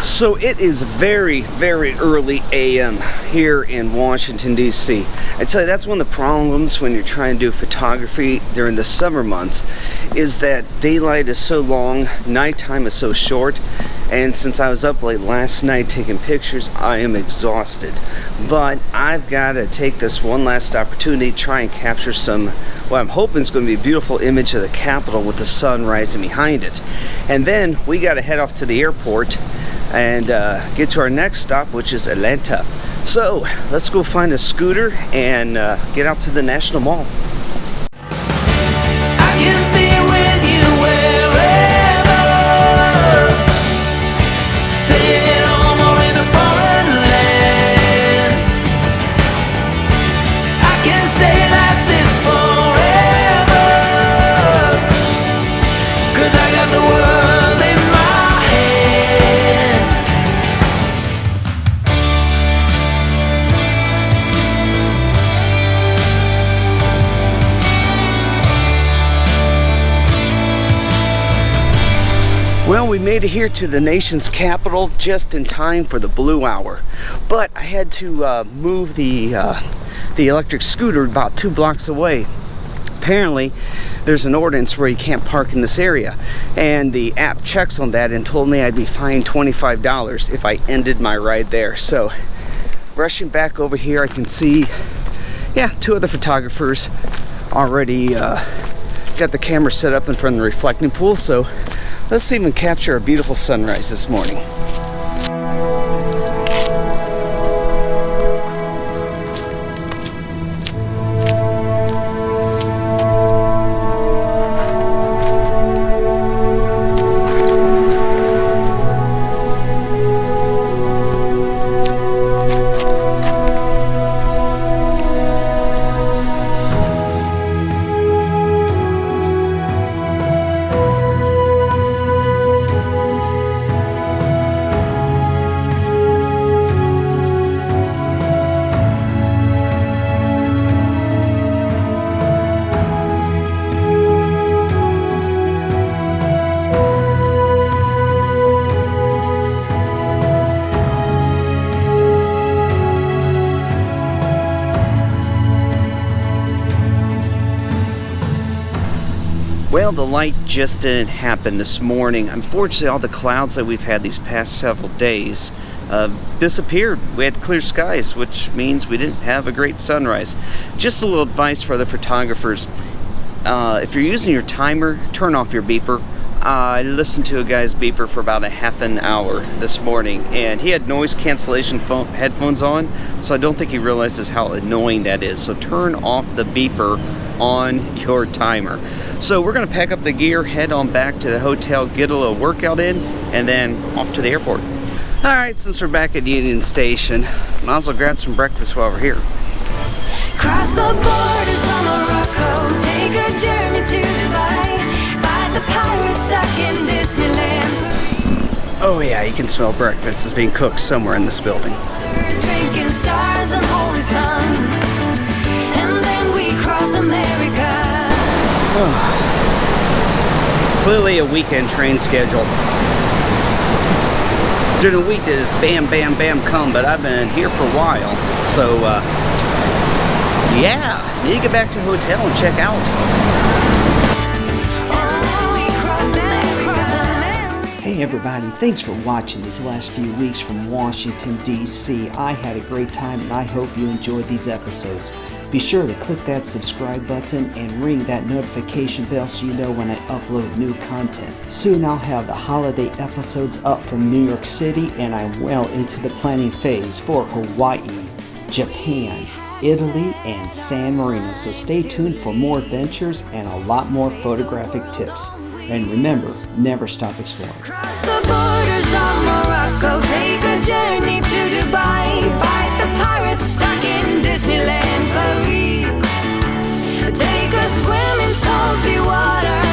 So it is very, very early AM here in Washington, D.C. I tell you, that's one of the problems when you're trying to do photography during the summer months, is that daylight is so long, nighttime is so short, and since I was up late last night taking pictures, I am exhausted. But I've got to take this one last opportunity to try and capture some, what I'm hoping is going to be a beautiful image of the Capitol with the sun rising behind it. And then we got to head off to the airport and get to our next stop, which is Atlanta. So let's go find a scooter and get out to the National Mall. I can be with you wherever, stay at home or in a foreign land. I can stay like this forever, 'cause I got the world in my hand. Well, we made it here to the nation's capital just in time for the blue hour. But I had to move the electric scooter about 2 blocks away. Apparently, there's an ordinance where you can't park in this area. And the app checks on that and told me I'd be fined $25 if I ended my ride there. So, rushing back over here, I can see, yeah, 2 other photographers already got the camera set up in front of the reflecting pool. So, let's see if we can capture a beautiful sunrise this morning. Well, the light just didn't happen this morning. Unfortunately, all the clouds that we've had these past several days disappeared. We had clear skies, which means we didn't have a great sunrise. Just a little advice for the photographers. If you're using your timer, turn off your beeper. I listened to a guy's beeper for about a half an hour this morning, and he had noise cancellation headphones on, so I don't think he realizes how annoying that is. So turn off the beeper on your timer. So we're gonna pack up the gear, head on back to the hotel, get a little workout in, and then off to the airport. All right, since we're back at Union Station, might as well grab some breakfast while we're here. Cross the borders on Morocco, take a journey to Dubai, fight the pirates stuck in Disneyland. Oh yeah, you can smell breakfast is being cooked somewhere in this building. Drinking stars and holy sun, and then we cross America. Clearly a weekend train schedule. During the week it is bam, bam, bam, come, but I've been here for a while, so yeah, need to get back to the hotel and check out. Hey everybody, thanks for watching these last few weeks from Washington, D.C. I had a great time and I hope you enjoyed these episodes. Be sure to click that subscribe button and ring that notification bell so you know when I upload new content. Soon I'll have the holiday episodes up from New York City, and I'm well into the planning phase for Hawaii, Japan, Italy, and San Marino. So stay tuned for more adventures and a lot more photographic tips. And remember, never stop exploring. Cross the borders of Morocco, take a journey to Dubai, fight the pirates stuck in Disneyland, Paris. Take a swim in salty water.